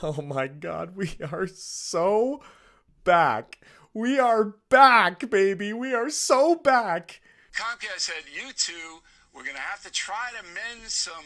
Oh my God, we are so back. We are back, baby. We are so back. Comcast said, you two, we're going to have to try to mend some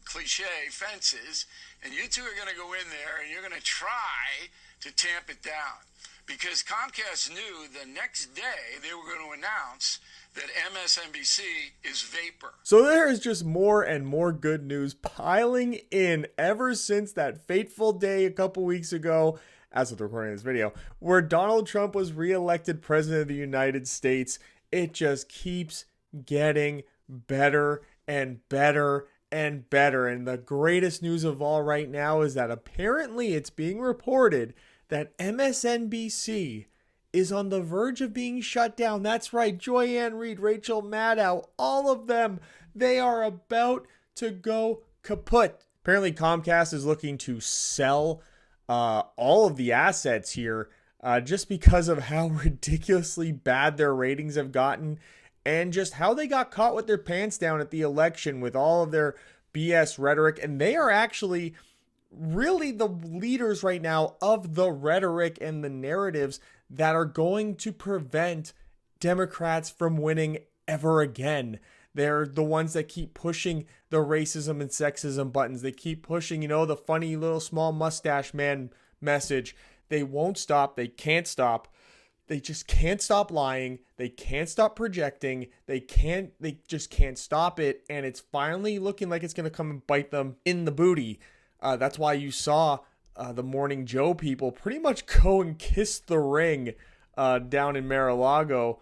cliche fences, and you two are going to go in there and you're going to try to tamp it down. Because Comcast knew the next day they were going to announce that MSNBC is vapor. So there is just more and more good news piling in ever since that fateful day a couple weeks ago, as of the recording of this video, where Donald Trump was reelected president of the United States. It just keeps getting better and better and better. And the greatest news of all right now is that apparently it's being reported that MSNBC is on the verge of being shut down. That's right, Joy-Ann Reid, Rachel Maddow, all of them, they are about to go kaput. Apparently Comcast is looking to sell all of the assets here just because of how ridiculously bad their ratings have gotten and just how they got caught with their pants down at the election with all of their BS rhetoric. And they are actually really the leaders right now of the rhetoric and the narratives that are going to prevent Democrats from winning ever again. They're the ones that keep pushing the racism and sexism buttons. They keep pushing, the funny little small mustache man message. They won't stop. They can't stop. They just can't stop lying. They can't stop projecting. They just can't stop it. And it's finally looking like it's going to come and bite them in the booty. That's why you saw the Morning Joe people pretty much go and kiss the ring down in Mar-a-Lago,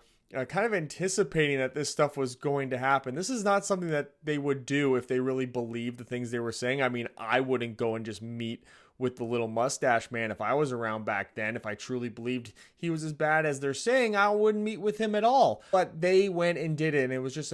kind of anticipating that this stuff was going to happen. This is not something that they would do if they really believed the things they were saying. I mean, I wouldn't go and just meet with the little mustache man if I was around back then. If I truly believed he was as bad as they're saying, I wouldn't meet with him at all. But they went and did it, and it was just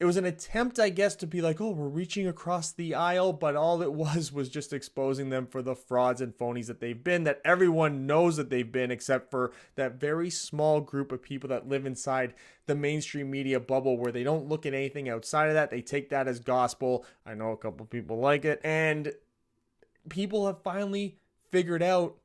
it was an attempt, I guess, to be like, oh, we're reaching across the aisle, but all it was just exposing them for the frauds and phonies that they've been, that everyone knows that they've been, except for that very small group of people that live inside the mainstream media bubble where they don't look at anything outside of that. They take that as gospel. I know a couple people like it, and people have finally figured out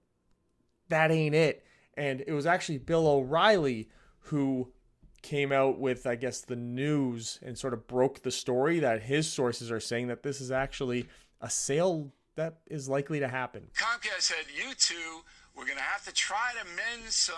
that ain't it. And it was actually Bill O'Reilly who came out with, I guess, the news and sort of broke the story that his sources are saying that this is actually a sale that is likely to happen. Comcast said, you two, we're going to have to try to mend some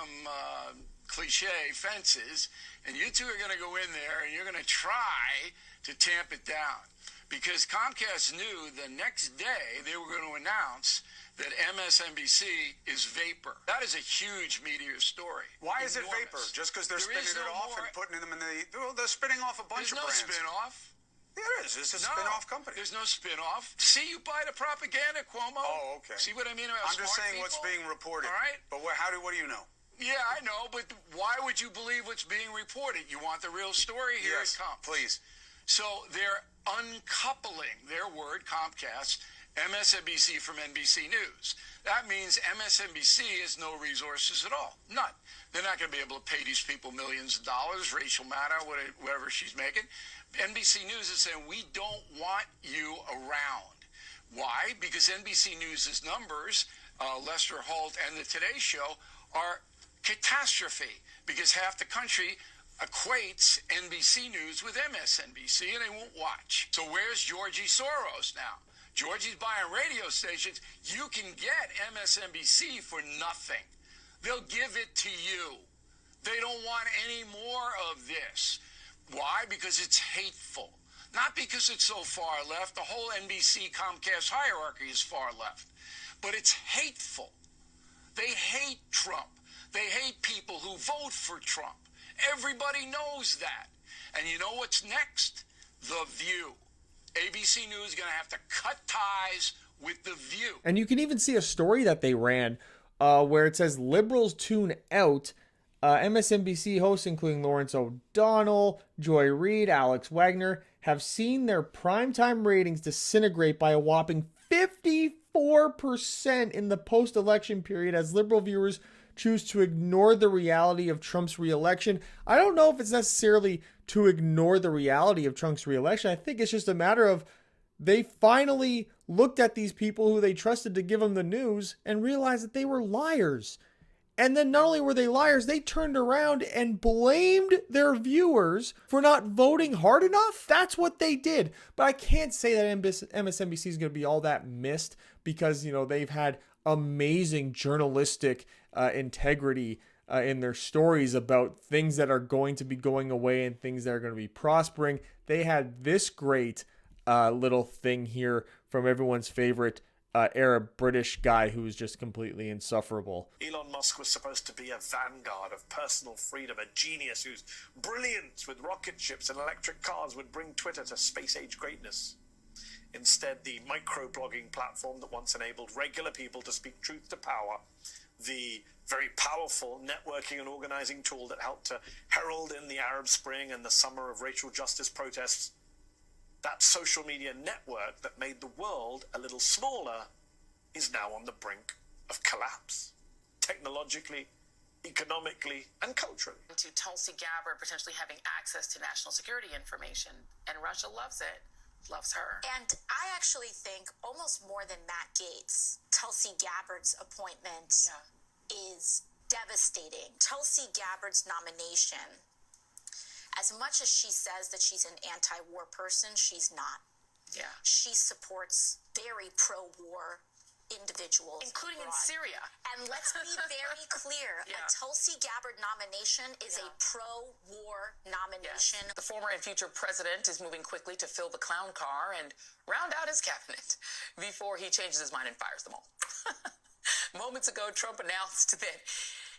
cliche fences, and you two are going to go in there and you're going to try to tamp it down. Because Comcast knew the next day they were going to announce that MSNBC is vapor. That is a huge meteor story. Why is it vapor? Just because they're spinning it off and putting them in they're spinning off a bunch of brands. There's no spin-off. There is. It's a spin-off company. There's no spin-off. See, you buy the propaganda, Cuomo. Oh, okay. See what I mean about I'm just saying people? what's being reported. All right. But what do you know? Yeah, I know, but why would you believe what's being reported? You want the real story? Here it comes. Please. So they're uncoupling their word, Comcast, MSNBC from NBC News. That means MSNBC has no resources at all. None. They're not going to be able to pay these people millions of dollars, Rachel Maddow, whatever she's making. NBC News is saying, we don't want you around. Why? Because NBC News' numbers, Lester Holt and the Today Show, are catastrophe because half the country equates NBC News with MSNBC and they won't watch. So where's Georgie Soros now? Georgie's buying radio stations. You can get MSNBC for nothing. They'll give it to you. They don't want any more of this. Why? Because it's hateful. Not because it's so far left. The whole NBC Comcast hierarchy is far left. But it's hateful. They hate Trump. They hate people who vote for Trump. Everybody knows that. And you know what's next? The View. ABC News is going to have to cut ties with The View. And you can even see a story that they ran where it says liberals tune out. MSNBC hosts, including Lawrence O'Donnell, Joy Reid, Alex Wagner, have seen their primetime ratings disintegrate by a whopping 54% in the post-election period as liberal viewers choose to ignore the reality of Trump's reelection. I don't know if it's necessarily to ignore the reality of Trump's reelection. I think it's just a matter of they finally looked at these people who they trusted to give them the news and realized that they were liars. And then not only were they liars, they turned around and blamed their viewers for not voting hard enough. That's what they did. But I can't say that MSNBC is going to be all that missed because, you know, they've had amazing journalistic integrity in their stories about things that are going to be going away and things that are going to be prospering. They had this great little thing here from everyone's favorite Arab British guy who's just completely insufferable. Elon Musk was supposed to be a vanguard of personal freedom, a genius whose brilliance with rocket ships and electric cars would bring Twitter to space-age greatness. Instead, the microblogging platform that once enabled regular people to speak truth to power, the very powerful networking and organizing tool that helped to herald in the Arab Spring and the summer of racial justice protests, that social media network that made the world a little smaller is now on the brink of collapse, technologically, economically, and culturally. To Tulsi Gabbard potentially having access to national security information, and Russia loves it, loves her. And I actually think almost more than Matt Gaetz, Tulsi Gabbard's appointment is devastating. Tulsi Gabbard's nomination, as much as she says that she's an anti-war person, she's not. Yeah. She supports very pro-war individuals. Including abroad. in Syria. And let's be very clear, a Tulsi Gabbard nomination is a pro-war nomination. Yes. The former and future president is moving quickly to fill the clown car and round out his cabinet before he changes his mind and fires them all. Moments ago, Trump announced that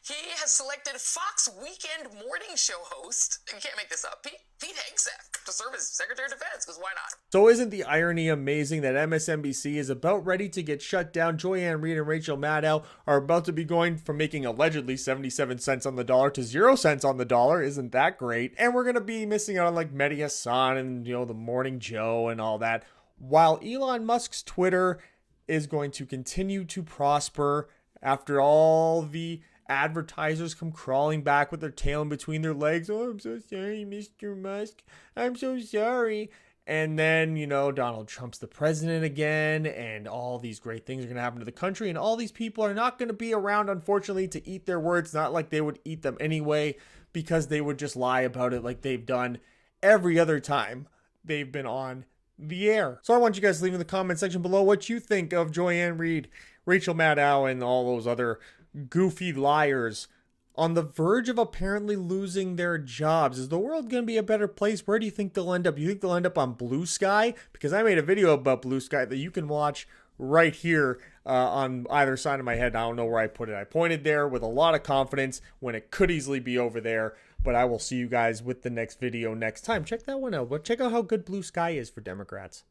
he has selected Fox Weekend morning show host, you can't make this up, Pete Hegseth, to serve as Secretary of Defense, because why not? So isn't the irony amazing that MSNBC is about ready to get shut down? Joy-Ann Reid and Rachel Maddow are about to be going from making allegedly 77 cents on the dollar to 0 cents on the dollar. Isn't that great? And we're going to be missing out on like Mehdi Hassan and, you know, the Morning Joe and all that. While Elon Musk's Twitter is going to continue to prosper after all the advertisers come crawling back with their tail in between their legs. Oh, I'm so sorry, Mr. Musk. I'm so sorry. And then, you know, Donald Trump's the president again, and all these great things are going to happen to the country, and all these people are not going to be around, unfortunately, to eat their words. Not like they would eat them anyway, because they would just lie about it like they've done every other time they've been on the air. So I want you guys to leave in the comment section below what you think of Joy-Ann Reid, Rachel Maddow, and all those other goofy liars on the verge of apparently losing their jobs. Is the world going to be a better place? Where do you think they'll end up? You think they'll end up on Blue Sky? Because I made a video about Blue Sky that you can watch right here on either side of my head. I don't know where I put it. I pointed there with a lot of confidence when it could easily be over there. But I will see you guys with the next video next time. Check that one out. But check out how good Blue Sky is for Democrats.